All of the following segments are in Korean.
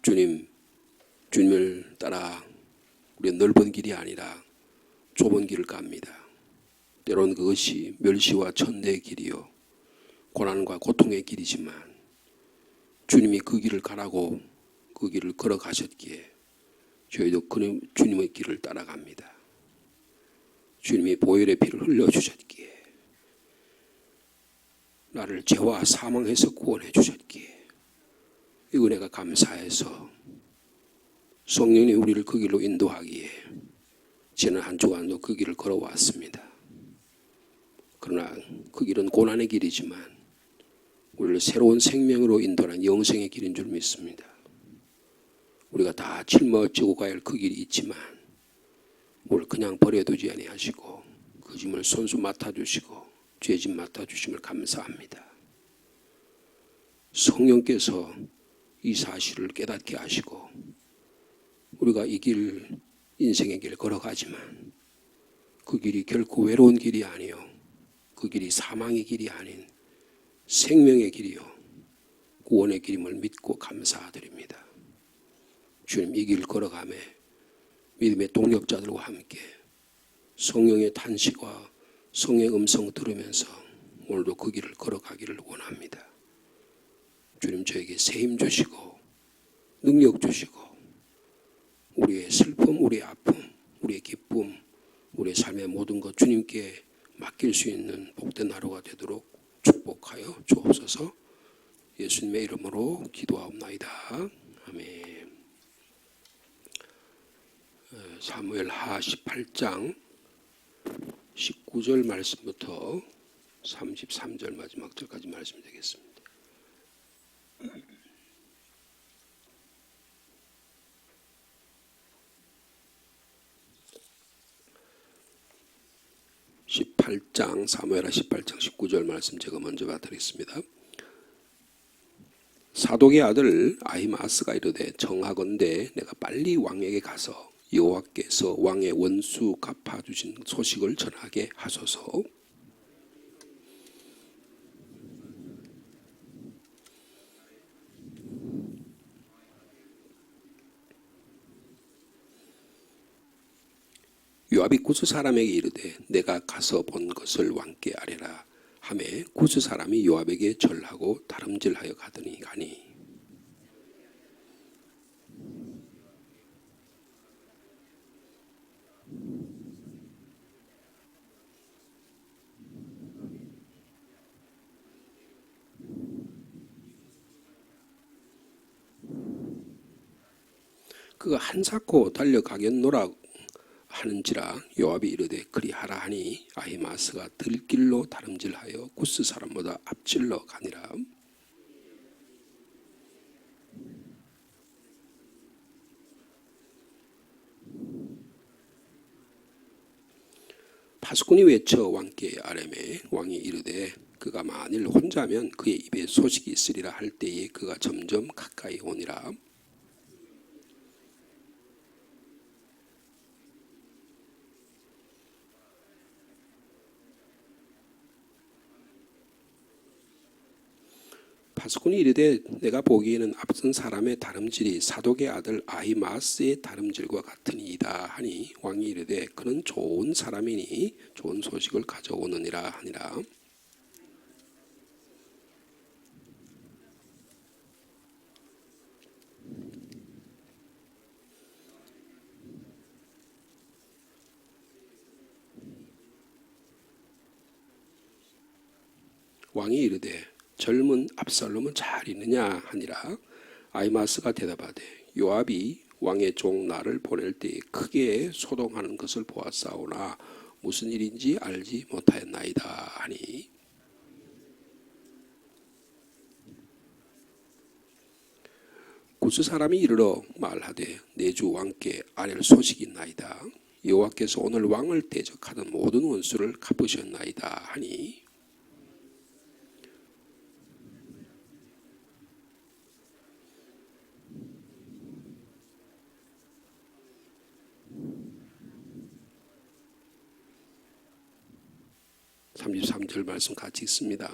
주님을 따라 우리 넓은 길이 아니라 좁은 길을 갑니다. 때로는 그것이 멸시와 천대의 길이요 고난과 고통의 길이지만 주님이 그 길을 가라고 그 길을 걸어가셨기에 저희도 주님의 길을 따라갑니다. 주님이 보혈의 피를 흘려주셨기에 나를 죄와 사망에서 구원해 주셨기에 이 은혜가 감사해서 성령이 우리를 그 길로 인도하기에 지난 한 주간도 그 길을 걸어왔습니다. 그러나 그 길은 고난의 길이지만 우리를 새로운 생명으로 인도하는 영생의 길인 줄 믿습니다. 우리가 다 짊어지고 가야 할 그 길이 있지만 우리를 그냥 버려두지 아니하시고 그 짐을 손수 맡아주시고 죄짐 맡아주심을 감사합니다. 성령께서 이 사실을 깨닫게 하시고 우리가 이 길, 인생의 길을 걸어가지만 그 길이 결코 외로운 길이 아니요 그 길이 사망의 길이 아닌 생명의 길이요 구원의 길임을 믿고 감사드립니다. 주님 이 길 걸어가며 믿음의 동력자들과 함께 성령의 탄식과 성령의 음성 들으면서 오늘도 그 길을 걸어가기를 원합니다. 주님 저에게 새 힘 주시고 능력 주시고 우리의 슬픔, 우리의 아픔, 우리의 기쁨, 우리의 삶의 모든 것 주님께 맡길 수 있는 복된 하루가 되도록 축복하여 주옵소서. 예수님의 이름으로 기도하옵나이다. 아멘. 사무엘하 18장 19절 말씀부터 33절 마지막 절까지 말씀 되겠습니다. 사무엘하 18장 19절 말씀 제가 먼저 받드리겠습니다. 사독의 아들 아히마스가 이르되 정하건대 내가 빨리 왕에게 가서 여호와께서 왕의 원수 갚아주신 소식을 전하게 하소서. 요압이 구스 사람에게 이르되 내가 가서 본 것을 왕께 아뢰라 하매 구스 사람이 요압에게 절하고 다름질하여 가니 그가 한사코 달려가겠노라 하는지라 요압이 이르되 그리하라 하니 아히마스가 들길로 다름질하여 구스 사람보다 앞질러 가니라. 파수꾼이 외쳐 왕께 아뢰매 왕이 이르되 그가 만일 혼자면 그의 입에 소식이 있으리라 할 때에 그가 점점 가까이 오니라. 파수꾼이 이르되 내가 보기에는 앞선 사람의 다름질이 사독의 아들 아히마스의 다름질과 같으니이다 하니 왕이 이르되 그는 좋은 사람이니 좋은 소식을 가져오느니라 하니라. 왕이 이르되 젊은 압살롬은 잘 있느냐 하니라. 아히마스가 대답하되 요압이 왕의 종 나를 보낼 때에 크게 소동하는 것을 보았사오나 무슨 일인지 알지 못하였나이다 하니 구스 사람이 이르러 말하되 내 주 왕께 아뢰 소식이 있나이다. 여호와께서 오늘 왕을 대적하던 모든 원수를 갚으셨나이다 하니 (33절) 말씀 같이 읽습니다.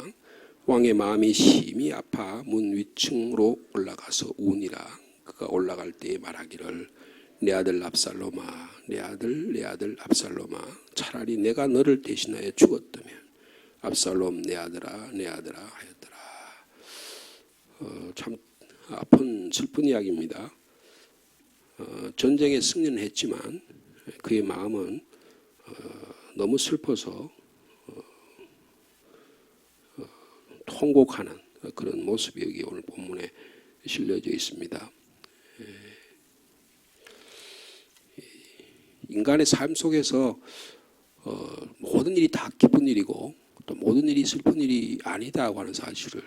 왕의 마음이 심히 아파 문 위층으로 올라가서 우니라. 그가 올라갈 때에 말하기를 내 아들 압살롬아, 내 아들 압살롬아, 차라리 내가 너를 대신하여 죽었다면 압살롬 내 아들아 하였더라. 참 아픈 슬픈 이야기입니다. 전쟁에 승리는 했지만 그의 마음은 너무 슬퍼서 통곡하는 그런 모습이 여기 오늘 본문에 실려져 있습니다. 인간의 삶 속에서 모든 일이 다 기쁜 일이고 또 모든 일이 슬픈 일이 아니다고 하는 사실을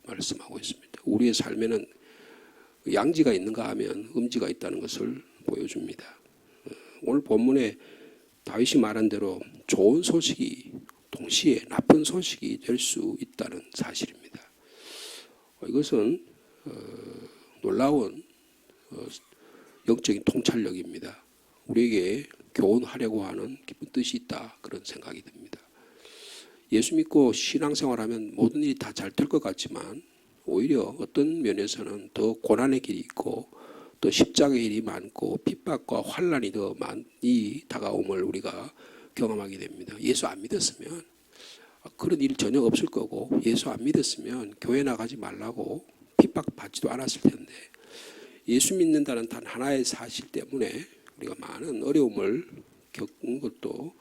말씀하고 있습니다. 우리의 삶에는 양지가 있는가 하면 음지가 있다는 것을 보여줍니다. 오늘 본문에 다윗이 말한 대로 좋은 소식이 동시에 나쁜 소식이 될 수 있다는 사실입니다. 이것은 놀라운 영적인 통찰력입니다. 우리에게 교훈하려고 하는 깊은 뜻이 있다, 그런 생각이 듭니다. 예수 믿고 신앙생활하면 모든 일이 다 잘 될 것 같지만 오히려 어떤 면에서는 더 고난의 길이 있고 또 십자가의 일이 많고 핍박과 환난이 더 많이 다가옴을 우리가 경험하게 됩니다. 예수 안 믿었으면 그런 일 전혀 없을 거고, 예수 안 믿었으면 교회 나가지 말라고 핍박받지도 않았을 텐데, 예수 믿는다는 단 하나의 사실 때문에 우리가 많은 어려움을 겪은 것도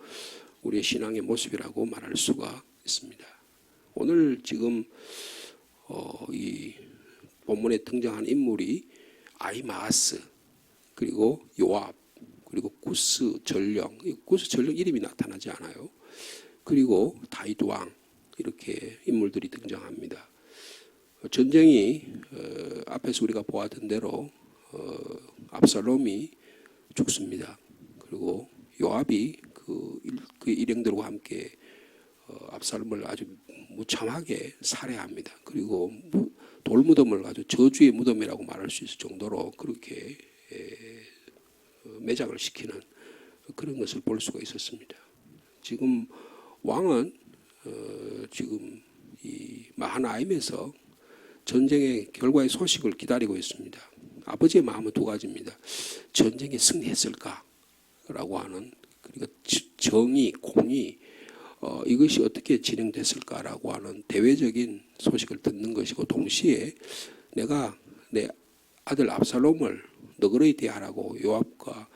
우리의 신앙의 모습이라고 말할 수가 있습니다. 오늘 지금 이 본문에 등장한 인물이 아히마아스, 그리고 요압, 그리고 구스 전령, 구스 전령 이름이 나타나지 않아요. 그리고 다윗 왕, 이렇게 인물들이 등장합니다. 전쟁이 앞에서 우리가 보았던 대로 압살롬이 죽습니다. 그리고 요압이 그 일행들과 함께 압살롬을 아주 무참하게 살해합니다. 그리고 돌무덤을 아주 저주의 무덤이라고 말할 수 있을 정도로 그렇게 매장을 시키는 그런 것을 볼 수가 있었습니다. 지금 왕은 지금 이 마하나임에서 전쟁의 결과의 소식을 기다리고 있습니다. 아버지의 마음은 두 가지입니다. 전쟁에 승리했을까라고 하는, 그러니까 정의, 공의, 이것이 어떻게 진행됐을까라고 하는 대외적인 소식을 듣는 것이고, 동시에 내가 내 아들 압살롬을 너그러이 대하라고 요압과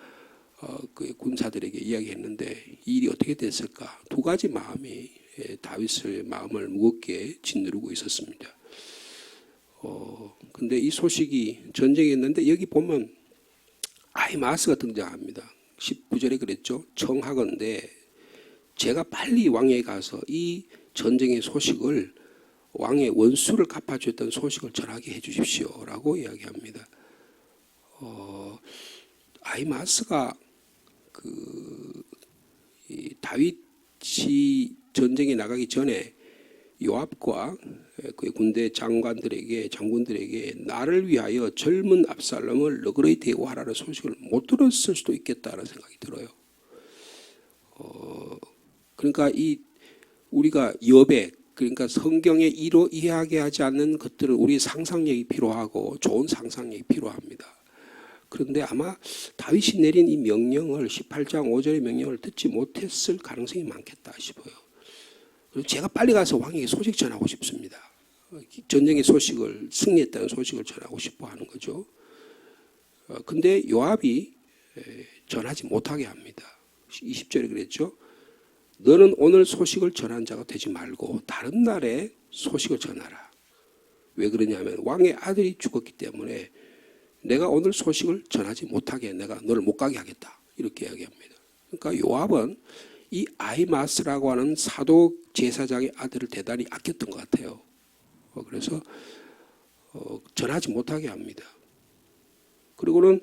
그 군사들에게 이야기했는데 이 일이 어떻게 됐을까? 두 가지 마음이 다윗의 마음을 무겁게 짓누르고 있었습니다. 근데 이 소식이 전쟁이 있는데 여기 보면 아히마아스가 등장합니다. 19절에 그랬죠. 청하건대 제가 빨리 왕에게 가서 이 전쟁의 소식을, 왕의 원수를 갚아주었던 소식을 전하게 해주십시오 라고 이야기합니다. 아히마아스가 이 다윗이 전쟁에 나가기 전에 요압과 그 군대 장군들에게 나를 위하여 젊은 압살롬을 너그러이 대우하라는 소식을 못 들었을 수도 있겠다는 생각이 들어요. 그러니까 우리가 여백, 그러니까 성경에 이해하게 하지 않는 것들은 우리의 상상력이 필요하고 좋은 상상력이 필요합니다. 그런데 아마 다윗이 내린 이 명령을, 18장 5절의 명령을 듣지 못했을 가능성이 많겠다 싶어요. 그리고 제가 빨리 가서 왕에게 소식 전하고 싶습니다. 전쟁의 소식을, 승리했다는 소식을 전하고 싶어 하는 거죠. 근데 요압이 전하지 못하게 합니다. 20절에 그랬죠. 너는 오늘 소식을 전한 자가 되지 말고 다른 날에 소식을 전하라. 왜 그러냐면 왕의 아들이 죽었기 때문에 내가 오늘 소식을 전하지 못하게 내가 너를 못 가게 하겠다. 이렇게 이야기합니다. 그러니까 요압은 이 아히마스라고 하는 사도 제사장의 아들을 대단히 아꼈던 것 같아요. 그래서 전하지 못하게 합니다. 그리고는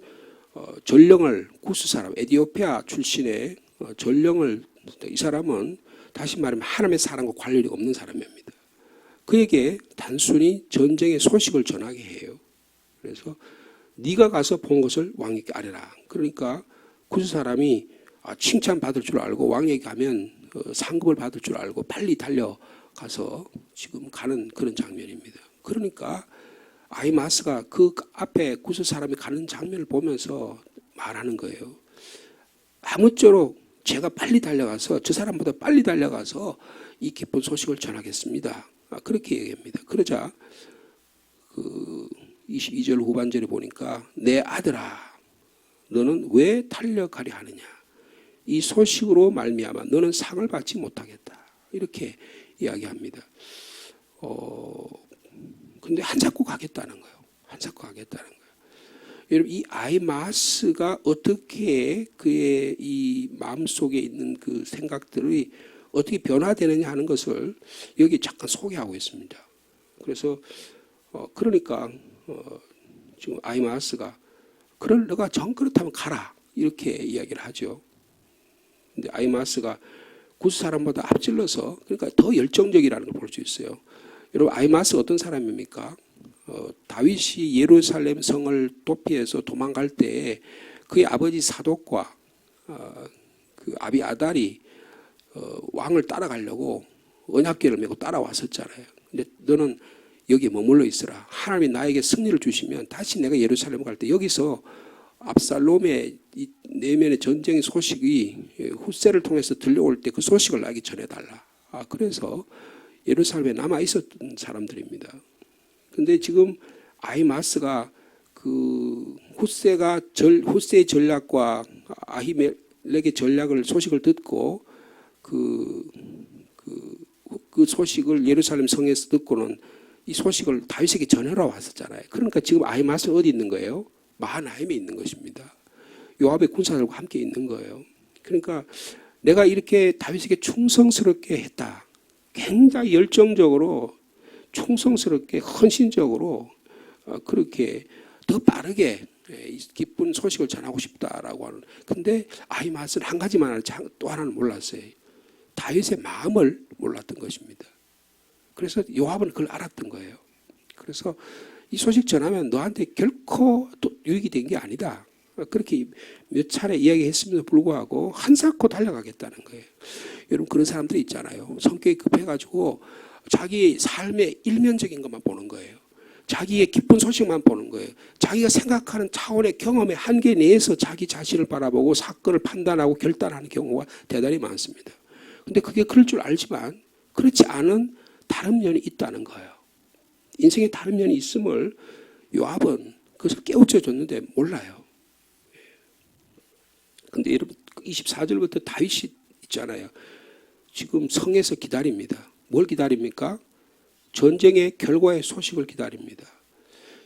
전령을, 구스 사람, 에디오피아 출신의 전령을, 이 사람은 다시 말하면 하나님의 사랑과 관련이 없는 사람입니다. 그에게 단순히 전쟁의 소식을 전하게 해요. 그래서 네가 가서 본 것을 왕에게 아뢰라. 그러니까 구스 사람이 칭찬받을 줄 알고 왕에게 가면 상급을 받을 줄 알고 빨리 달려가서 지금 가는 그런 장면입니다. 그러니까 아히마아스가 그 앞에 구스 사람이 가는 장면을 보면서 말하는 거예요. 아무쪼록 제가 빨리 달려가서 저 사람보다 빨리 달려가서 이 기쁜 소식을 전하겠습니다. 그렇게 얘기합니다. 그러자 그 22절 후반절에 보니까 내 아들아 너는 왜 달려가려 하느냐 이 소식으로 말미암아 너는 상을 받지 못하겠다 이렇게 이야기합니다. 근데 한잡고 가겠다는 거예요. 한잡고 가겠다는 거예요. 여러분 이 아히마아스가 어떻게 그의 이 마음속에 있는 그 생각들이 어떻게 변화되느냐 하는 것을 여기 잠깐 소개하고 있습니다. 그래서 그러니까 지금 아히마아스가 그럴 너가 정 그렇다면 가라 이렇게 이야기를 하죠. 근데 아히마아스가 구스 사람보다 앞질러서 그러니까 더 열정적이라는 걸 볼 수 있어요. 여러분 아히마아스가 어떤 사람입니까? 다윗이 예루살렘 성을 도피해서 도망갈 때 그의 아버지 사독과 그 아비아달이 왕을 따라가려고 언약궤를 메고 따라왔었잖아요. 근데 너는 여기에 머물러 있으라. 하나님이 나에게 승리를 주시면 다시 내가 예루살렘 갈 때 여기서 압살롬의 이 내면의 전쟁의 소식이 후세를 통해서 들려올 때 그 소식을 나에게 전해달라. 그래서 예루살렘에 남아 있었던 사람들입니다. 근데 지금 아히마아스가 그 후세의 전략과 아히멜렉의 전략을 소식을 듣고 그 소식을 예루살렘 성에서 듣고는 이 소식을 다윗에게 전하러 왔었잖아요. 그러니까 지금 아히마아스는 어디 있는 거예요? 마하나임에 있는 것입니다. 요압의 군사들과 함께 있는 거예요. 그러니까 내가 이렇게 다윗에게 충성스럽게 했다. 굉장히 열정적으로 충성스럽게 헌신적으로 그렇게 더 빠르게 기쁜 소식을 전하고 싶다라고 하는. 근데 아히마아스는 한 가지만 알지 또 하나는 몰랐어요. 다윗의 마음을 몰랐던 것입니다. 그래서 요압은 그걸 알았던 거예요. 그래서 이 소식 전하면 너한테 결코 또 유익이 된 게 아니다. 그렇게 몇 차례 이야기했음에도 불구하고 한사코 달려가겠다는 거예요. 여러분 그런 사람들이 있잖아요. 성격이 급해가지고 자기 삶의 일면적인 것만 보는 거예요. 자기의 기쁜 소식만 보는 거예요. 자기가 생각하는 차원의 경험의 한계 내에서 자기 자신을 바라보고 사건을 판단하고 결단하는 경우가 대단히 많습니다. 근데 그게 그럴 줄 알지만 그렇지 않은 다른 면이 있다는 거예요. 인생에 다른 면이 있음을 요압은 그것을 깨우쳐 줬는데 몰라요. 근데 여러분 24절부터 다윗이 있잖아요. 지금 성에서 기다립니다. 뭘 기다립니까? 전쟁의 결과의 소식을 기다립니다.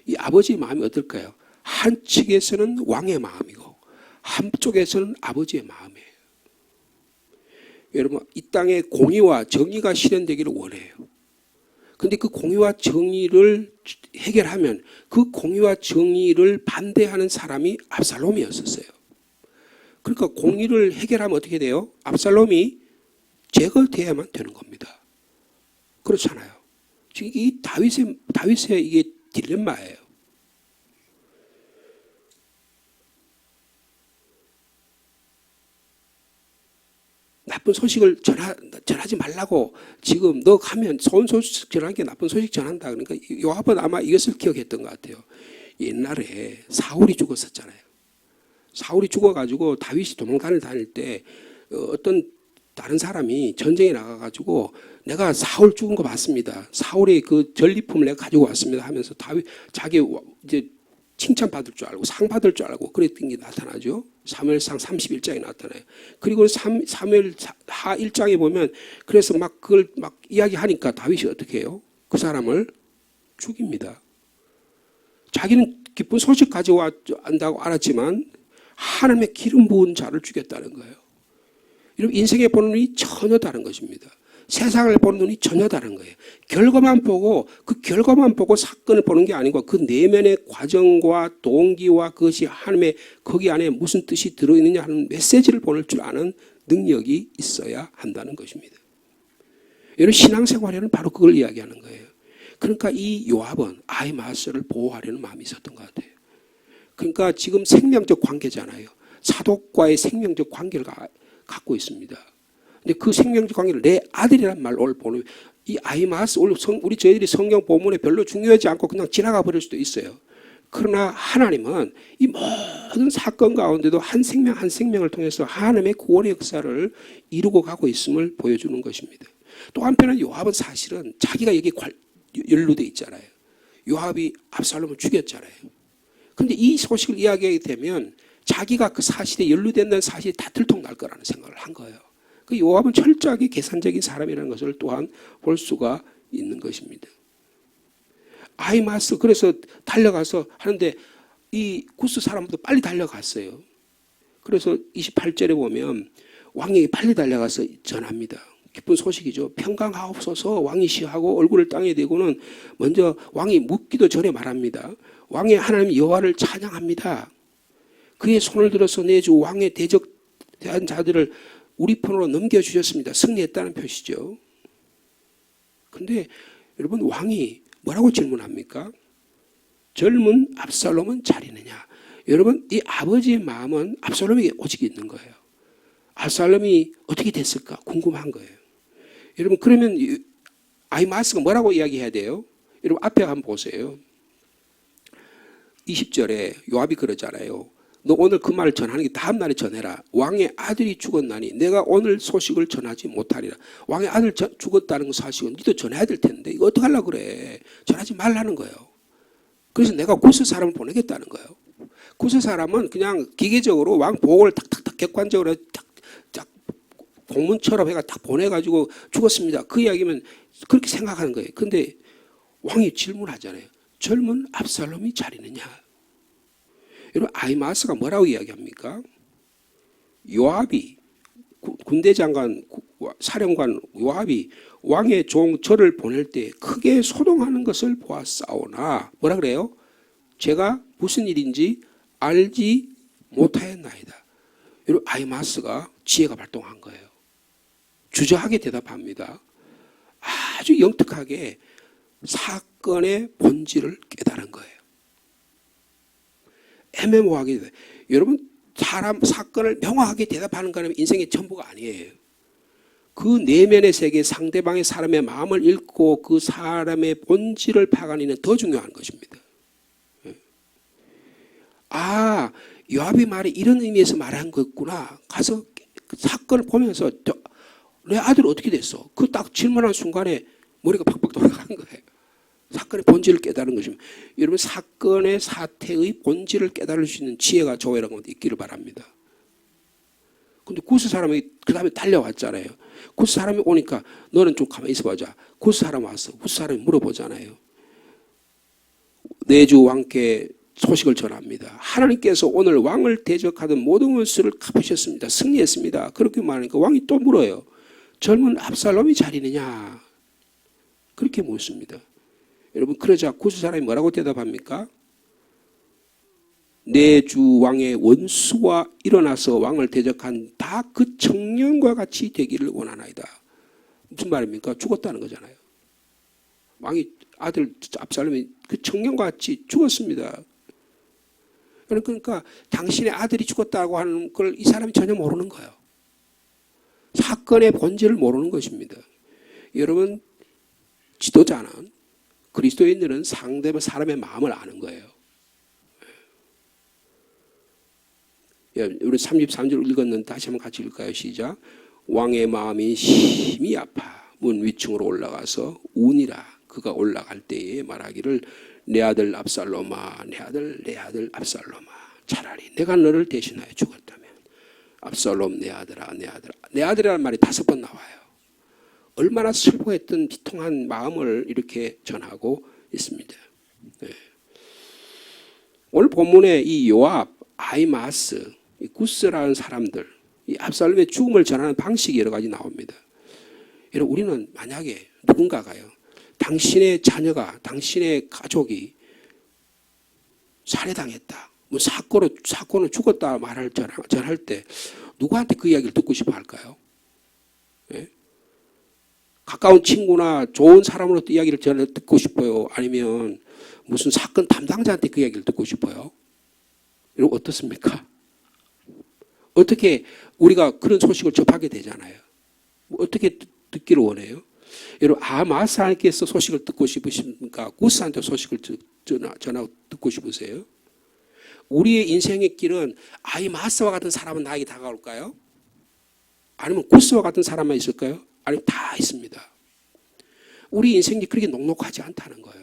이 아버지의 마음이 어떨까요? 한측에서는 왕의 마음이고 한쪽에서는 아버지의 마음이에요. 여러분 이 땅에 공의와 정의가 실현되기를 원해요. 근데 그 공의와 정의를 해결하면 그 공의와 정의를 반대하는 사람이 압살롬이었었어요. 그러니까 공의를 해결하면 어떻게 돼요? 압살롬이 제거돼야만 되는 겁니다. 그렇잖아요. 지금 이 다윗의 이게 딜레마예요. 나쁜 소식을 전하지 말라고 지금 너 가면 좋은 소식 전하는 게 나쁜 소식 전한다. 그러니까 요압은 아마 이것을 기억했던 것 같아요. 옛날에 사울이 죽었었잖아요. 사울이 죽어가지고 다윗이 도망간을 다닐 때 어떤 다른 사람이 전쟁에 나가가지고 내가 사울 죽은 거 봤습니다. 사울의 그 전리품을 내가 가지고 왔습니다 하면서 다윗 자기 이제 칭찬받을 줄 알고 상 받을 줄 알고 그랬던 게 나타나죠. 사무엘상 31장에 나타나요. 그리고 사무엘 하 1장에 보면 그래서 막 그걸 막 이야기하니까 다윗이 어떻게 해요? 그 사람을 죽입니다. 자기는 기쁜 소식 가지고 왔다고 알았지만 하나님의 기름 부은 자를 죽였다는 거예요. 여러분 인생에 보는 눈이 전혀 다른 것입니다. 세상을 보는 눈이 전혀 다른 거예요. 결과만 보고 그 결과만 보고 사건을 보는 게 아니고 그 내면의 과정과 동기와 그것이 하나님의 거기 안에 무슨 뜻이 들어있느냐 하는 메시지를 보낼 줄 아는 능력이 있어야 한다는 것입니다. 여러분 신앙생활에는 바로 그걸 이야기하는 거예요. 그러니까 이 요압은 아히마아스를 보호하려는 마음이 있었던 것 같아요. 그러니까 지금 생명적 관계잖아요. 사독과의 생명적 관계를 갖고 있습니다. 근데 그 생명적 관계를 내 아들이란 말을 보는 이 아히마아스, 우리 저희들이 성경 본문에 별로 중요하지 않고 그냥 지나가 버릴 수도 있어요. 그러나 하나님은 이 모든 사건 가운데도 한 생명 한 생명을 통해서 하나님의 구원의 역사를 이루고 가고 있음을 보여주는 것입니다. 또 한편은 요압은 사실은 자기가 여기 연루돼 있잖아요. 요압이 압살롬을 죽였잖아요. 그런데 이 소식을 이야기하게 되면 자기가 그 사실에 연루된다는 사실이 다 들통날 거라는 생각을 한 거예요. 그 요압은 철저하게 계산적인 사람이라는 것을 또한 볼 수가 있는 것입니다. 아히마아스 그래서 달려가서 하는데 이 구스 사람도 빨리 달려갔어요. 그래서 28절에 보면 왕이 빨리 달려가서 전합니다. 기쁜 소식이죠. 평강하옵소서. 왕이 시하고 얼굴을 땅에 대고는 먼저 왕이 묻기도 전에 말합니다. 왕의 하나님 여호와를 찬양합니다. 그의 손을 들어서 내 주 왕의 대적한 자들을 우리 편으로 넘겨주셨습니다. 승리했다는 표시죠. 그런데 여러분 왕이 뭐라고 질문합니까? 젊은 압살롬은 잘 있느냐? 여러분 이 아버지의 마음은 압살롬에게 오직 있는 거예요. 압살롬이 어떻게 됐을까 궁금한 거예요. 여러분 그러면 아히마아스가 뭐라고 이야기해야 돼요? 여러분 앞에 한번 보세요. 20절에 요압이 그러잖아요. 너 오늘 그 말을 전하는 게 다음 날에 전해라. 왕의 아들이 죽었나니 내가 오늘 소식을 전하지 못하리라. 왕의 아들 죽었다는 사실은 너도 전해야 될 텐데 이거 어떡하려고 그래. 전하지 말라는 거예요. 그래서 내가 구스 사람을 보내겠다는 거예요. 구스 사람은 그냥 기계적으로 왕 보고를 탁탁탁 객관적으로 딱 공문처럼 해가 딱 보내가지고 죽었습니다. 그 이야기면 그렇게 생각하는 거예요. 근데 왕이 질문하잖아요. 젊은 압살롬이 잘 있느냐? 여러분 아히마아스가 뭐라고 이야기합니까? 요압이 군대 장관 사령관 요압이 왕의 종 저를 보낼 때 크게 소동하는 것을 보았사오나 뭐라 그래요? 제가 무슨 일인지 알지 못하였나이다. 여러분 아히마아스가 지혜가 발동한 거예요. 주저하게 대답합니다. 아주 영특하게 사건의 본질을 깨달은 거예요. 애매모호하게 여러분 사건을 명확하게 대답하는 거는 인생의 전부가 아니에요. 그 내면의 세계 상대방의 사람의 마음을 읽고 그 사람의 본질을 파가니는 더 중요한 것입니다. 아 요압이 말이 이런 의미에서 말한 거구나. 가서 사건을 보면서 내 아들 어떻게 됐어? 그 딱 질문한 순간에 머리가 팍팍 돌아가는 거예요. 사건의 본질을 깨달은 것입니다. 여러분 사건의 사태의 본질을 깨달을 수 있는 지혜가 저와 여러분 있기를 바랍니다. 근데 구스 사람이 그 다음에 달려왔잖아요. 구스 사람이 오니까 너는 좀 가만히 있어보자. 구스 사람 왔어. 구스 사람이 물어보잖아요. 내 주 왕께 소식을 전합니다. 하나님께서 오늘 왕을 대적하던 모든 원수를 갚으셨습니다. 승리했습니다. 그렇게 말하니까 왕이 또 물어요. 젊은 압살롬이 잘 있느냐? 그렇게 묻습니다. 여러분 그러자 구스 사람이 뭐라고 대답합니까? 내 주 왕의 원수가 일어나서 왕을 대적한 다 그 청년과 같이 되기를 원하나이다. 무슨 말입니까? 죽었다는 거잖아요. 왕이 아들 압살롬이 그 청년과 같이 죽었습니다. 그러니까 당신의 아들이 죽었다고 하는 걸 이 사람이 전혀 모르는 거예요. 사건의 본질을 모르는 것입니다. 여러분 지도자는 그리스도인들은 상대방 사람의 마음을 아는 거예요. 우리 33절 읽었는데 다시 한번 같이 읽을까요? 시작. 왕의 마음이 심히 아파 문 위층으로 올라가서 우니라. 그가 올라갈 때에 말하기를 내 아들 압살롬아 내 아들 압살롬아 차라리 내가 너를 대신하여 죽었다면 압살롬 내 아들아 내 아들이라는 말이 5번 나와요. 얼마나 슬퍼했던 비통한 마음을 이렇게 전하고 있습니다. 네. 오늘 본문에 이 요압, 아히마아스, 이 구스라는 사람들, 이 압살롬의 죽음을 전하는 방식이 여러 가지 나옵니다. 여러분 우리는 만약에 누군가가요, 당신의 자녀가, 당신의 가족이 살해당했다, 뭐 사건으로 죽었다 말을 전할 때 누구한테 그 이야기를 듣고 싶어 할까요? 네? 가까운 친구나 좋은 사람으로부터 이야기를 듣고 싶어요? 아니면 무슨 사건 담당자한테 그 이야기를 듣고 싶어요? 여러분 어떻습니까? 어떻게 우리가 그런 소식을 접하게 되잖아요. 어떻게 듣기를 원해요? 여러분, 아마스한테서 소식을 듣고 싶으십니까? 구스한테 소식을 전하고 듣고 싶으세요? 우리의 인생의 길은 아이마스와 같은 사람은 나에게 다가올까요? 아니면 구스와 같은 사람만 있을까요? 아니면 다 있습니다. 우리 인생이 그렇게 녹록하지 않다는 거예요.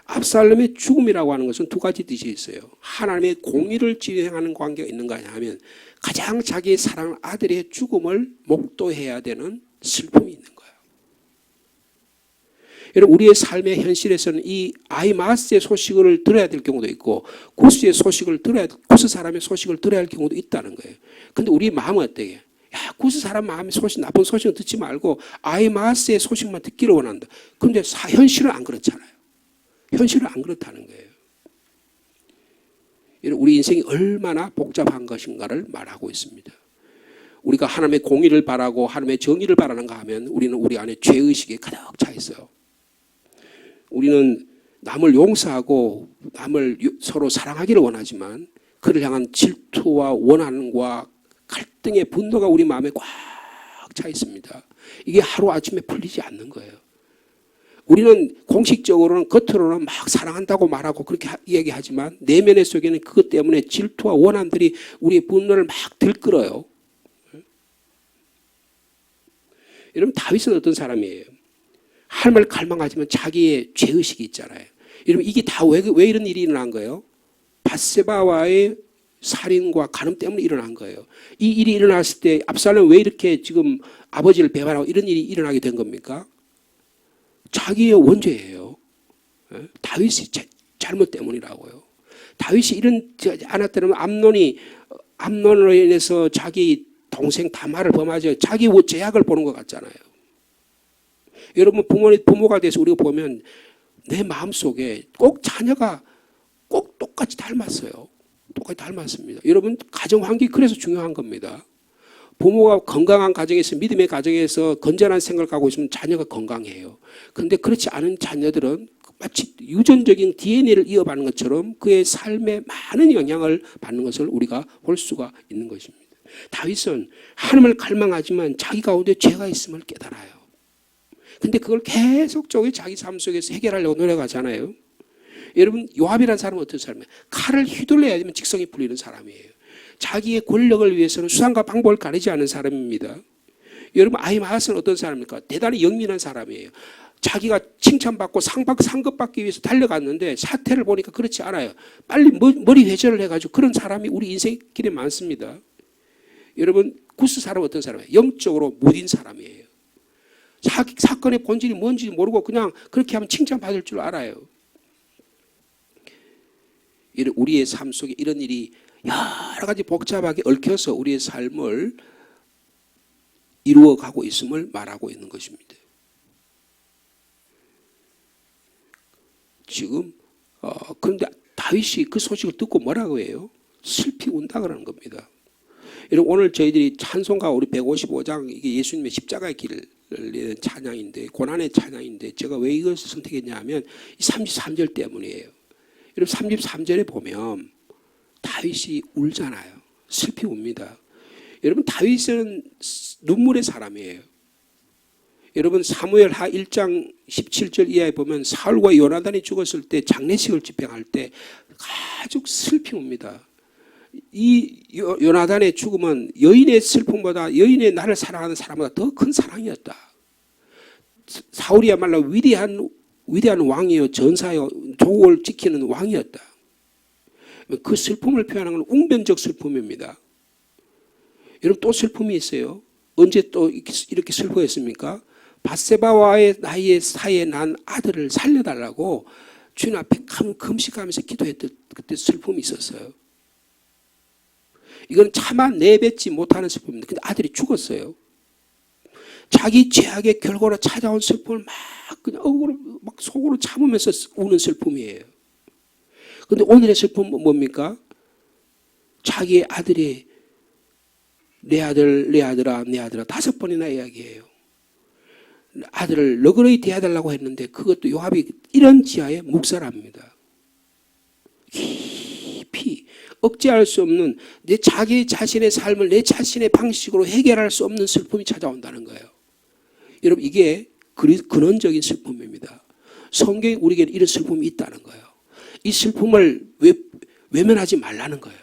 압살롬의 죽음이라고 하는 것은 두 가지 뜻이 있어요. 하나님의 공의를 지행하는 관계가 있는가 하면 가장 자기의 사랑하는 아들의 죽음을 목도해야 되는 슬픔이 있는 거예요. 여러분, 우리의 삶의 현실에서는 이 아이마스의 소식을 들어야 될 경우도 있고 구스의 소식을 구스 사람의 소식을 들어야 할 경우도 있다는 거예요. 근데 우리 마음은 어때요? 야, 구스 사람 마음의 소식, 나쁜 소식은 듣지 말고 아이마스의 소식만 듣기를 원한다. 그런데 현실은 안 그렇잖아요. 현실은 안 그렇다는 거예요. 우리 인생이 얼마나 복잡한 것인가를 말하고 있습니다. 우리가 하나님의 공의를 바라고 하나님의 정의를 바라는가 하면 우리는 우리 안에 죄의식이 가득 차 있어요. 우리는 남을 용서하고 남을 서로 사랑하기를 원하지만 그를 향한 질투와 원한과 갈등의 분노가 우리 마음에 꽉 차 있습니다. 이게 하루아침에 풀리지 않는 거예요. 우리는 공식적으로는 겉으로는 막 사랑한다고 말하고 그렇게 얘기하지만 내면의 속에는 그것 때문에 질투와 원한들이 우리의 분노를 막 들끓어요. 여러분, 다윗은 어떤 사람이에요? 하나님을 갈망하지만 자기의 죄의식이 있잖아요. 여러분, 이게 다 왜 이런 일이 일어난 거예요? 밧세바와의 살인과 간음 때문에 일어난 거예요. 이 일이 일어났을 때 압살롬은 왜 이렇게 지금 아버지를 배반하고 이런 일이 일어나게 된 겁니까? 자기의 원죄예요. 다윗이 잘못 때문이라고요. 다윗이 이런 않았다면 암논으로 인해서 자기 동생 다말을 범하죠. 자기 죄악을 보는 것 같잖아요. 여러분, 부모가 돼서 우리가 보면 내 마음속에 꼭 자녀가 꼭 똑같이 닮았어요. 똑같이 닮았습니다. 여러분, 가정 환경이 그래서 중요한 겁니다. 부모가 건강한 가정에서, 믿음의 가정에서 건전한 생각을 갖고 있으면 자녀가 건강해요. 그런데 그렇지 않은 자녀들은 마치 유전적인 DNA를 이어받는 것처럼 그의 삶에 많은 영향을 받는 것을 우리가 볼 수가 있는 것입니다. 다윗은 하나님을 갈망하지만 자기 가운데 죄가 있음을 깨달아요. 근데 그걸 계속적으로 자기 삶 속에서 해결하려고 노력하잖아요. 여러분, 요압이라는 사람은 어떤 사람이에요? 칼을 휘둘러야 되면 직성이 풀리는 사람이에요. 자기의 권력을 위해서는 수단과 방법을 가리지 않는 사람입니다. 여러분, 아히마아스는 어떤 사람입니까? 대단히 영민한 사람이에요. 자기가 칭찬받고 상급 받기 위해서 달려갔는데 사태를 보니까 그렇지 않아요. 빨리 머리 회전을 해가지고 그런 사람이 우리 인생길에 많습니다. 여러분, 구스 사람은 어떤 사람이에요? 영적으로 무딘 사람이에요. 사건의 본질이 뭔지 모르고 그냥 그렇게 하면 칭찬받을 줄 알아요. 우리의 삶 속에 이런 일이 여러 가지 복잡하게 얽혀서 우리의 삶을 이루어가고 있음을 말하고 있는 것입니다. 지금 그런데 다윗이 그 소식을 듣고 뭐라고 해요? 슬피 운다 그러는 겁니다. 여러분, 오늘 저희들이 찬송가 우리 155장 이게 예수님의 십자가의 길을 찬양인데, 고난의 찬양인데 제가 왜 이것을 선택했냐 하면 33절 때문이에요. 여러분, 33절에 보면 다윗이 울잖아요. 슬피 웁니다. 여러분, 다윗은 눈물의 사람이에요. 여러분, 사무엘하 1장 17절 이하에 보면 사울과 요나단이 죽었을 때 장례식을 집행할 때 아주 슬피 웁니다. 이 요나단의 죽음은 여인의 슬픔보다, 여인의 나를 사랑하는 사람보다 더 큰 사랑이었다. 사울이야말로 위대한 왕이요, 전사요, 조국을 지키는 왕이었다. 그 슬픔을 표현하는 건 웅변적 슬픔입니다. 여러분, 또 슬픔이 있어요. 언제 또 이렇게 슬퍼했습니까? 밧세바와의 나이의 사이에 난 아들을 살려달라고 주님 앞에 금식하면서 기도했던 그때 슬픔이 있었어요. 이건 차마 내뱉지 못하는 슬픔입니다. 근데 아들이 죽었어요. 자기 죄악의 결과로 찾아온 슬픔을 막 그냥 막 속으로 참으면서 우는 슬픔이에요. 근데 오늘의 슬픔은 뭡니까? 자기의 아들이 내 아들, 내 아들아, 내 아들아 5번이나 이야기해요. 아들을 너그러이 대해달라고 했는데 그것도 요압이 이런 지하의 묵살합니다. 깊이 억제할 수 없는 자기 자신의 삶을 내 자신의 방식으로 해결할 수 없는 슬픔이 찾아온다는 거예요. 여러분 이게 근원적인 슬픔입니다. 성경에 우리에게 이런 슬픔이 있다는 거예요. 이 슬픔을 외면하지 말라는 거예요.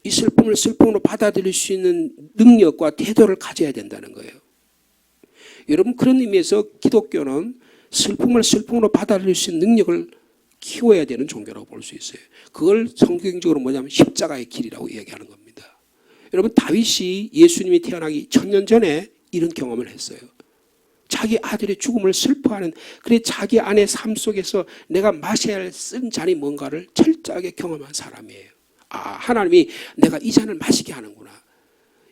이 슬픔을 슬픔으로 받아들일 수 있는 능력과 태도를 가져야 된다는 거예요. 여러분 그런 의미에서 기독교는 슬픔을 슬픔으로 받아들일 수 있는 능력을 키워야 되는 종교라고 볼 수 있어요. 그걸 성경적으로 뭐냐면 십자가의 길이라고 이야기하는 겁니다. 여러분 다윗이 예수님이 태어나기 1000년 전에 이런 경험을 했어요. 자기 아들의 죽음을 슬퍼하는, 그래 자기 아내 삶 속에서 내가 마셔야 할 쓴 잔이 뭔가를 철저하게 경험한 사람이에요. 아, 하나님이 내가 이 잔을 마시게 하는구나.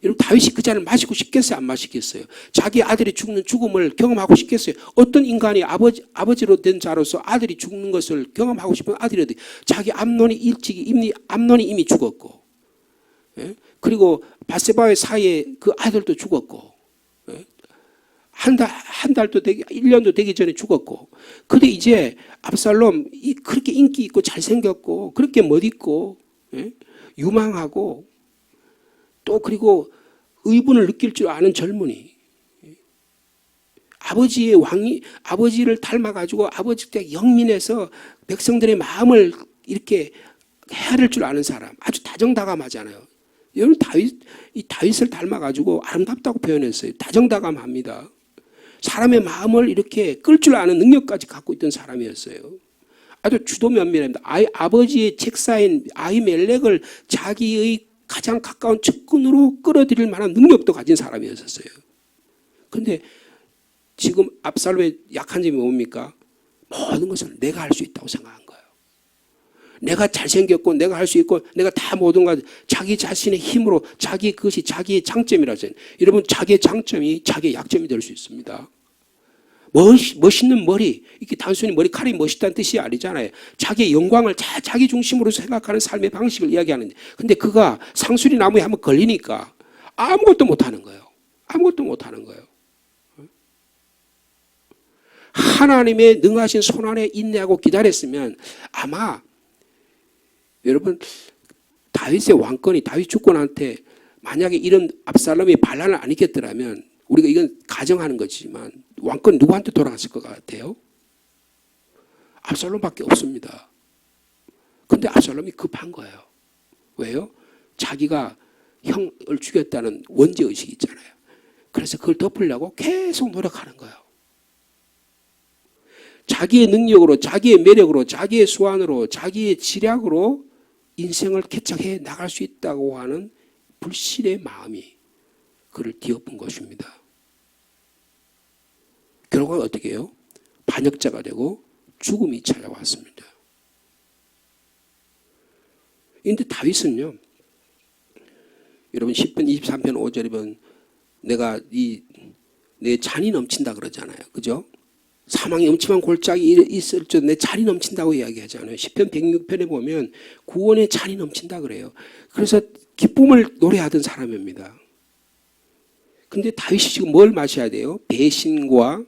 여러분 다윗이 그 잔을 마시고 싶겠어요? 안 마시겠어요? 자기 아들이 죽는 죽음을 경험하고 싶겠어요? 어떤 인간이 아버지로 된 자로서 아들이 죽는 것을 경험하고 싶은 아들이어도 자기 암논이 이미 죽었고, 예? 그리고 바세바의 사이에 그 아들도 죽었고, 예? 한 달도 되기 1년도 되기 전에 죽었고, 근데 이제 압살롬 그렇게 인기 있고 잘생겼고 그렇게 멋있고, 예? 유망하고 또 그리고 의분을 느낄 줄 아는 젊은이, 아버지를 닮아가지고 아버지 때 영민해서 백성들의 마음을 이렇게 헤아릴 줄 아는 사람, 아주 다정다감하잖아요. 여러분 다윗을 닮아가지고 아름답다고 표현했어요. 다정다감합니다. 사람의 마음을 이렇게 끌 줄 아는 능력까지 갖고 있던 사람이었어요. 아주 주도 면밀합니다. 아버지의 책사인 아히멜렉을 자기의 가장 가까운 측근으로 끌어들일 만한 능력도 가진 사람이었어요. 그런데 지금 압살롬의 약한 점이 뭡니까? 모든 것을 내가 할 수 있다고 생각한 거예요. 내가 잘생겼고 내가 할 수 있고 내가 다 모든 것, 자기 자신의 힘으로 그것이 자기의 장점이라서, 여러분 자기의 장점이 자기의 약점이 될 수 있습니다. 멋있는 머리, 이게 단순히 머리카락이 멋있다는 뜻이 아니잖아요. 자기의 영광을 자기 중심으로 생각하는 삶의 방식을 이야기하는데, 근데 그가 상수리 나무에 한번 걸리니까 아무것도 못하는 거예요. 아무것도 못하는 거예요. 하나님의 능하신 손안에 인내하고 기다렸으면 아마 여러분 다윗의 왕권이 다윗 주권한테 만약에 이런 압살롬이 반란을 안 일으켰더라면, 우리가 이건 가정하는 거지만 왕권 누구한테 돌아갔을 것 같아요? 압살롬밖에 없습니다. 그런데 압살롬이 급한 거예요. 왜요? 자기가 형을 죽였다는 원죄의식이 있잖아요. 그래서 그걸 덮으려고 계속 노력하는 거예요. 자기의 능력으로, 자기의 매력으로, 자기의 수완으로, 자기의 지략으로 인생을 개척해 나갈 수 있다고 하는 불신의 마음이 그를 뒤엎은 것입니다. 결과가 어떻게 해요? 반역자가 되고 죽음이 찾아왔습니다. 그런데 다윗은요, 여러분 10편 23편 5절에 보면 내가 내 잔이 넘친다 그러잖아요. 그죠? 사망의 음침한 골짜기 있을 때 내 잔이 넘친다고 이야기하잖아요. 10편 106편에 보면 구원의 잔이 넘친다 그래요. 그래서 기쁨을 노래하던 사람입니다. 근데 다윗이 지금 뭘 마셔야 돼요? 배신과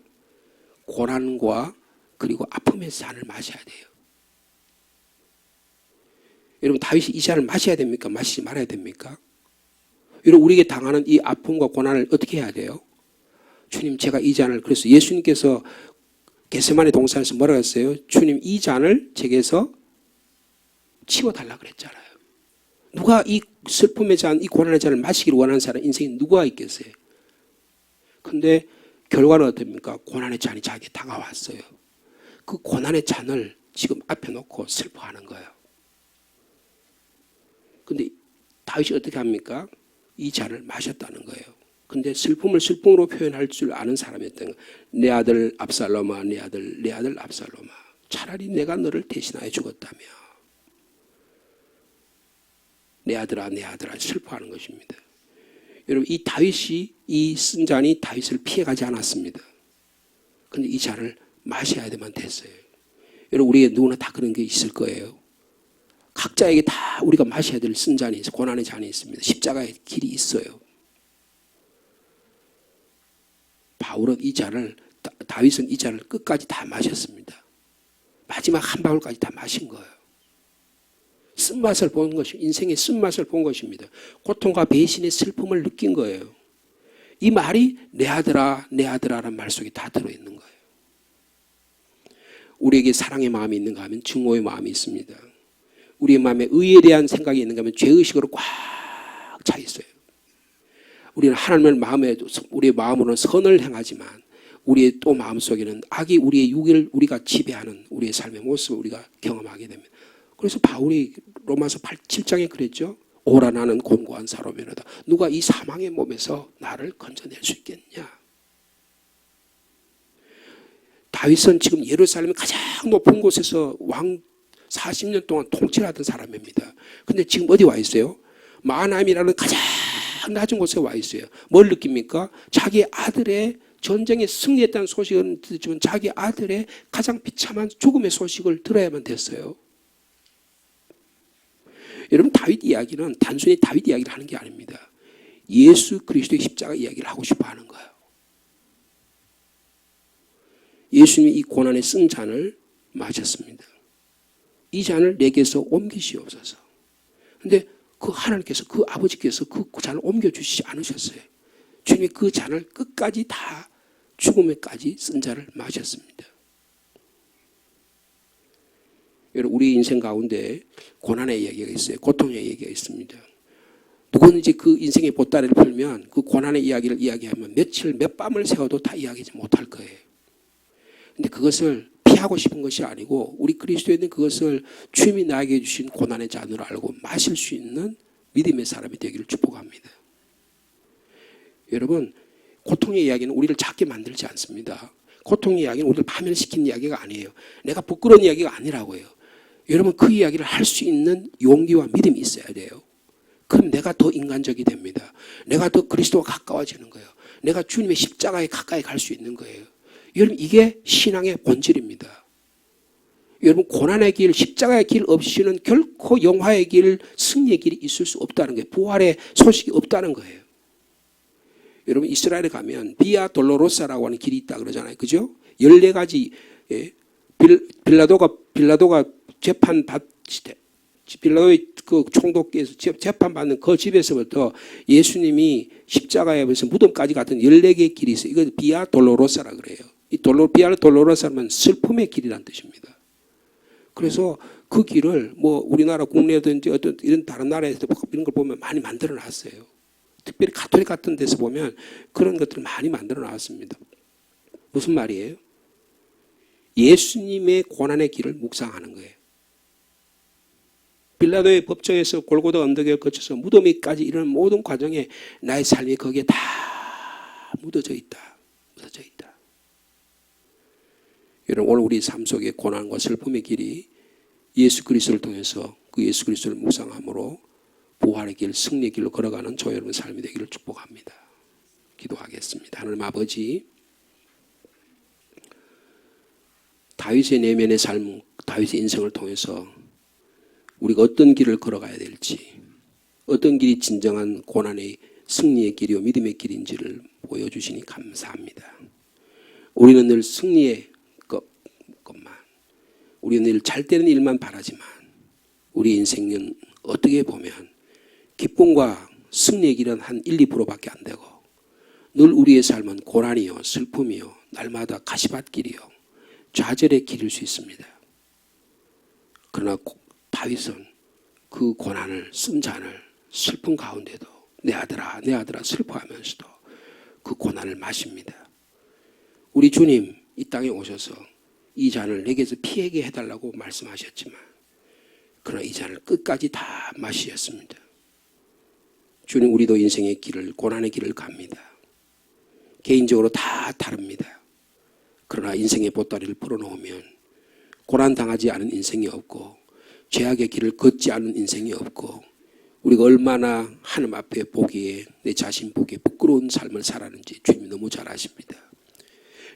고난과 그리고 아픔의 잔을 마셔야 돼요. 여러분 다윗이 이 잔을 마셔야 됩니까? 마시지 말아야 됩니까? 여러분 우리에게 당하는 이 아픔과 고난을 어떻게 해야 돼요? 주님 제가 이 잔을, 그래서 예수님께서 겟세마네 동산에서 뭐라고 했어요? 주님 이 잔을 제게서 치워달라고 그랬잖아요. 누가 이 슬픔의 잔, 이 고난의 잔을 마시기를 원하는 사람 인생에 누가 있겠어요? 근데 결과는 어떻습니까? 고난의 잔이 자기에게 다가왔어요. 그 고난의 잔을 지금 앞에 놓고 슬퍼하는 거예요. 근데 다윗이 어떻게 합니까? 이 잔을 마셨다는 거예요. 근데 슬픔을 슬픔으로 표현할 줄 아는 사람이었던 거예요. 내 아들 압살롬아, 내 아들 압살롬아, 차라리 내가 너를 대신하여 죽었다며. 내 아들아 슬퍼하는 것입니다. 여러분 이 다윗이 이 쓴 잔이 다윗을 피해가지 않았습니다. 그런데 이 잔을 마셔야만 됐어요. 여러분 우리의 누구나 다 그런 게 있을 거예요. 각자에게 다 우리가 마셔야 될 쓴 잔이 있어요. 고난의 잔이 있습니다. 십자가의 길이 있어요. 다윗은 이 잔을 끝까지 다 마셨습니다. 마지막 한 방울까지 다 마신 거예요. 쓴맛을 본 것이, 인생의 쓴맛을 본 것입니다. 고통과 배신의 슬픔을 느낀 거예요. 이 말이 내 아들아 내 아들아라는 말 속에 다 들어있는 거예요. 우리에게 사랑의 마음이 있는가 하면 증오의 마음이 있습니다. 우리의 마음에 의에 대한 생각이 있는가 하면 죄의식으로 꽉 차 있어요. 우리는 하나님을 우리의 마음으로는 선을 행하지만 우리의 또 마음속에는 악이 우리의 육을 우리가 지배하는 우리의 삶의 모습을 우리가 경험하게 됩니다. 그래서 바울이 로마서 7장에 그랬죠. 오라 나는 곤고한 사람이로다. 누가 이 사망의 몸에서 나를 건져낼 수 있겠냐. 다윗은 지금 예루살렘의 가장 높은 곳에서 왕 40년 동안 통치를 하던 사람입니다. 근데 지금 어디 와 있어요? 마하나임이라는 가장 낮은 곳에 와 있어요. 뭘 느낍니까? 자기 아들의 전쟁에 승리했다는 소식은 듣지만 자기 아들의 가장 비참한 죽음의 소식을 들어야만 됐어요. 여러분, 다윗 이야기는 단순히 다윗 이야기를 하는 게 아닙니다. 예수 그리스도의 십자가 이야기를 하고 싶어 하는 거예요. 예수님이 이 고난의 쓴 잔을 마셨습니다. 이 잔을 내게서 옮기시옵소서. 그런데 그 하나님께서, 그 아버지께서 그 잔을 옮겨주시지 않으셨어요. 주님이 그 잔을 끝까지 다 죽음에까지 쓴 잔을 마셨습니다. 여러분, 우리 인생 가운데 고난의 이야기가 있어요. 고통의 이야기가 있습니다. 누구든지 그 인생의 보따리를 풀면 그 고난의 이야기를 이야기하면 며칠 몇 밤을 새워도 다 이야기하지 못할 거예요. 근데 그것을 피하고 싶은 것이 아니고 우리 그리스도인은 그것을 주님이 나에게 주신 고난의 잔으로 알고 마실 수 있는 믿음의 사람이 되기를 축복합니다. 여러분, 고통의 이야기는 우리를 작게 만들지 않습니다. 고통의 이야기는 우리를 파멸시키는 이야기가 아니에요. 내가 부끄러운 이야기가 아니라고요. 여러분, 그 이야기를 할 수 있는 용기와 믿음이 있어야 돼요. 그럼 내가 더 인간적이 됩니다. 내가 더 그리스도와 가까워지는 거예요. 내가 주님의 십자가에 가까이 갈 수 있는 거예요. 여러분, 이게 신앙의 본질입니다. 여러분, 고난의 길, 십자가의 길 없이는 결코 영화의 길, 승리의 길이 있을 수 없다는 거예요. 부활의 소식이 없다는 거예요. 여러분, 이스라엘에 가면 비아 돌로로사라고 하는 길이 있다 그러잖아요. 그죠? 14가지, 예. 빌라도가 빌라도의 그 총독께서 재판받는 그 집에서부터 예수님이 십자가에 벌써 무덤까지 갔던 14개의 길이 있어요. 이거 비아 돌로로사라 그래요. 이 비아 돌로로사는 슬픔의 길이라는 뜻입니다. 그래서 그 길을 뭐 우리나라 국내든지 어떤 이런 다른 나라에서 이런 걸 보면 많이 만들어 놨어요. 특별히 가톨릭 같은 데서 보면 그런 것들을 많이 만들어 놨습니다. 무슨 말이에요? 예수님의 고난의 길을 묵상하는 거예요. 빌라도의 법정에서 골고다 언덕에 거쳐서 무덤에까지 이런 모든 과정에 나의 삶이 거기에 다 묻어져 있다. 묻어져 있다. 여러분, 오늘 우리 삶 속의 고난과 슬픔의 길이 예수 그리스도를 통해서 그 예수 그리스도를 묵상함으로 부활의 길, 승리의 길로 걸어가는 저 여러분 삶이 되기를 축복합니다. 기도하겠습니다. 하나님 아버지, 다윗의 내면의 삶, 다윗의 인생을 통해서 우리가 어떤 길을 걸어가야 될지, 어떤 길이 진정한 고난의 승리의 길이요 믿음의 길인지를 보여주시니 감사합니다. 우리는 늘 승리의 것만, 우리는 늘 잘 되는 일만 바라지만 우리 인생은 어떻게 보면 기쁨과 승리의 길은 한 1, 2%밖에 안 되고 늘 우리의 삶은 고난이요 슬픔이요 날마다 가시밭길이요 좌절의 길일 수 있습니다. 그러나 다윗은 그 고난을 쓴 잔을 슬픔 가운데도 내 아들아 내 아들아 슬퍼하면서도 그 고난을 마십니다. 우리 주님 이 땅에 오셔서 이 잔을 내게서 피하게 해달라고 말씀하셨지만 그러나 이 잔을 끝까지 다 마시셨습니다. 주님, 우리도 인생의 길을, 고난의 길을 갑니다. 개인적으로 다 다릅니다. 그러나 인생의 보따리를 풀어놓으면 고난당하지 않은 인생이 없고 죄악의 길을 걷지 않은 인생이 없고 우리가 얼마나 하나님 앞에 보기에 내 자신 보기에 부끄러운 삶을 살았는지 주님이 너무 잘 아십니다.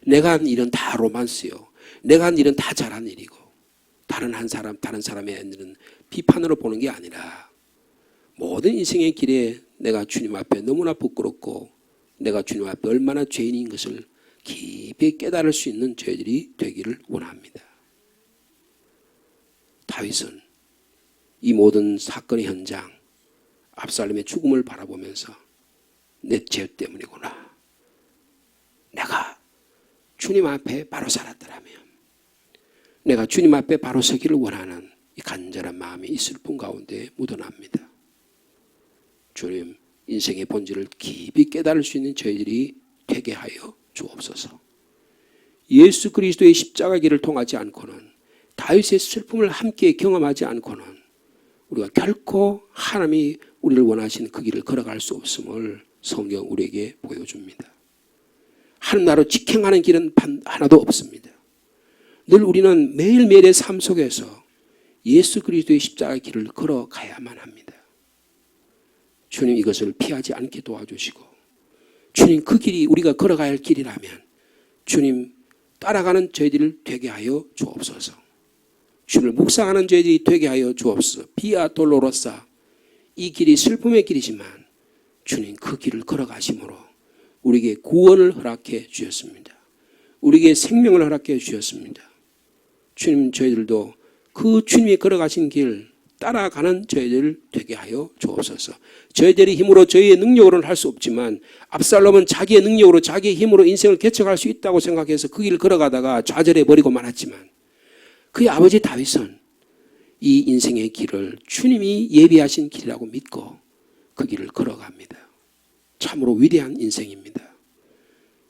내가 한 일은 다 로만스요. 내가 한 일은 다 잘한 일이고 다른 사람의 일은 비판으로 보는 게 아니라 모든 인생의 길에 내가 주님 앞에 너무나 부끄럽고 내가 주님 앞에 얼마나 죄인인 것을 깊이 깨달을 수 있는 저희들이 되기를 원합니다. 다윗은 이 모든 사건의 현장, 압살롬의 죽음을 바라보면서 내 죄 때문이구나. 내가 주님 앞에 바로 살았더라면, 내가 주님 앞에 바로 서기를 원하는 이 간절한 마음이 있을 뿐 가운데 묻어납니다. 주님, 인생의 본질을 깊이 깨달을 수 있는 저희들이 되게 하여 주옵소서. 예수 그리스도의 십자가 길을 통하지 않고는, 다윗의 슬픔을 함께 경험하지 않고는 우리가 결코 하나님이 우리를 원하시는 그 길을 걸어갈 수 없음을 성경 우리에게 보여줍니다. 하나님 나라로 직행하는 길은 하나도 없습니다. 늘 우리는 매일매일의 삶 속에서 예수 그리스도의 십자가 길을 걸어가야만 합니다. 주님, 이것을 피하지 않게 도와주시고, 주님, 그 길이 우리가 걸어가야 할 길이라면 주님 따라가는 저희들을 되게 하여 주옵소서. 주를 묵상하는 저희들이 되게 하여 주옵소서. 비아 돌로로사, 이 길이 슬픔의 길이지만 주님 그 길을 걸어가심으로 우리에게 구원을 허락해 주셨습니다. 우리에게 생명을 허락해 주셨습니다. 주님, 저희들도 그 주님이 걸어가신 길 따라가는 저희들 되게 하여 주옵소서. 저희들의 힘으로, 저희의 능력으로는 할 수 없지만 압살롬은 자기의 능력으로, 자기의 힘으로 인생을 개척할 수 있다고 생각해서 그 길을 걸어가다가 좌절해버리고 말았지만, 그의 아버지 다윗은 이 인생의 길을 주님이 예비하신 길이라고 믿고 그 길을 걸어갑니다. 참으로 위대한 인생입니다.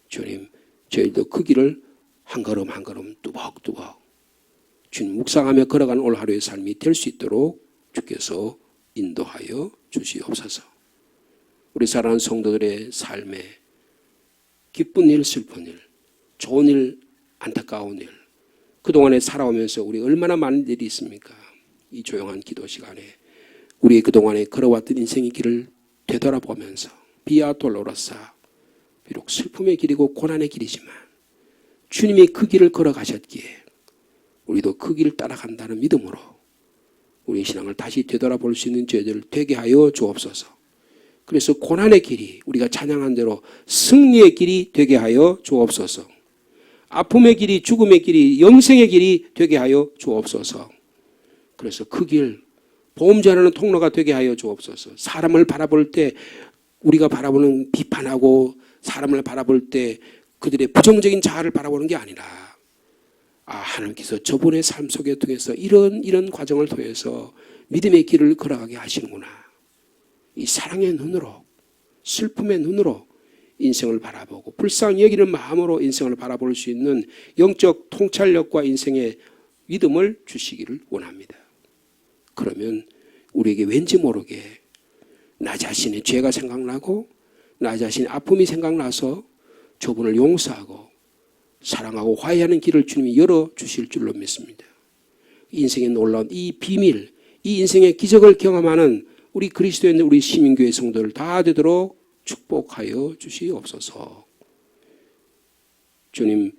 주님, 저희도 그 길을 한 걸음 한 걸음 뚜벅뚜벅 주님 묵상하며 걸어가는 올 하루의 삶이 될 수 있도록 주께서 인도하여 주시옵소서. 우리 사랑하는 성도들의 삶에 기쁜 일, 슬픈 일, 좋은 일, 안타까운 일, 그동안에 살아오면서 우리 얼마나 많은 일이 있습니까? 이 조용한 기도 시간에 우리 그동안에 걸어왔던 인생의 길을 되돌아보면서 비아 돌로로사, 비록 슬픔의 길이고 고난의 길이지만 주님이 그 길을 걸어가셨기에 우리도 그 길을 따라간다는 믿음으로 우리의 신앙을 다시 되돌아볼 수 있는 저희들 되게 하여 주옵소서. 그래서 고난의 길이 우리가 찬양한 대로 승리의 길이 되게 하여 주옵소서. 아픔의 길이, 죽음의 길이, 영생의 길이 되게 하여 주옵소서. 그래서 그 길, 보험 전하는 통로가 되게 하여 주옵소서. 사람을 바라볼 때 우리가 바라보는 비판하고 사람을 바라볼 때 그들의 부정적인 자아를 바라보는 게 아니라, 하나님께서 저분의 삶 속에 통해서 이런 과정을 통해서 믿음의 길을 걸어가게 하시는구나. 이 사랑의 눈으로, 슬픔의 눈으로 인생을 바라보고 불쌍히 여기는 마음으로 인생을 바라볼 수 있는 영적 통찰력과 인생의 믿음을 주시기를 원합니다. 그러면 우리에게 왠지 모르게 나 자신의 죄가 생각나고 나 자신의 아픔이 생각나서 저분을 용서하고 사랑하고 화해하는 길을 주님이 열어주실 줄로 믿습니다. 인생의 놀라운 이 비밀, 이 인생의 기적을 경험하는 우리 그리스도인 우리 시민교회 성도들 다 되도록 축복하여 주시옵소서. 주님,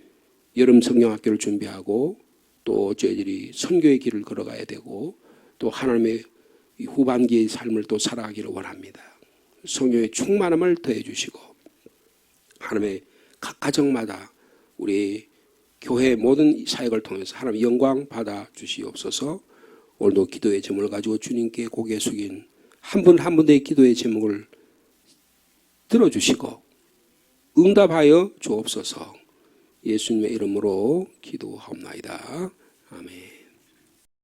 여름 성경학교를 준비하고 또 저희들이 선교의 길을 걸어가야 되고 또 하나님의 후반기의 삶을 또 살아가기를 원합니다. 성령의 충만함을 더해 주시고 하나님의 각 가정마다 우리 교회 모든 사역을 통해서 하나님 영광 받아 주시옵소서. 오늘도 기도의 제목을 가지고 주님께 고개 숙인 한 분 한 분의 기도의 제목을 들어주시고 응답하여 주옵소서. 예수님의 이름으로 기도하옵나이다. 아멘.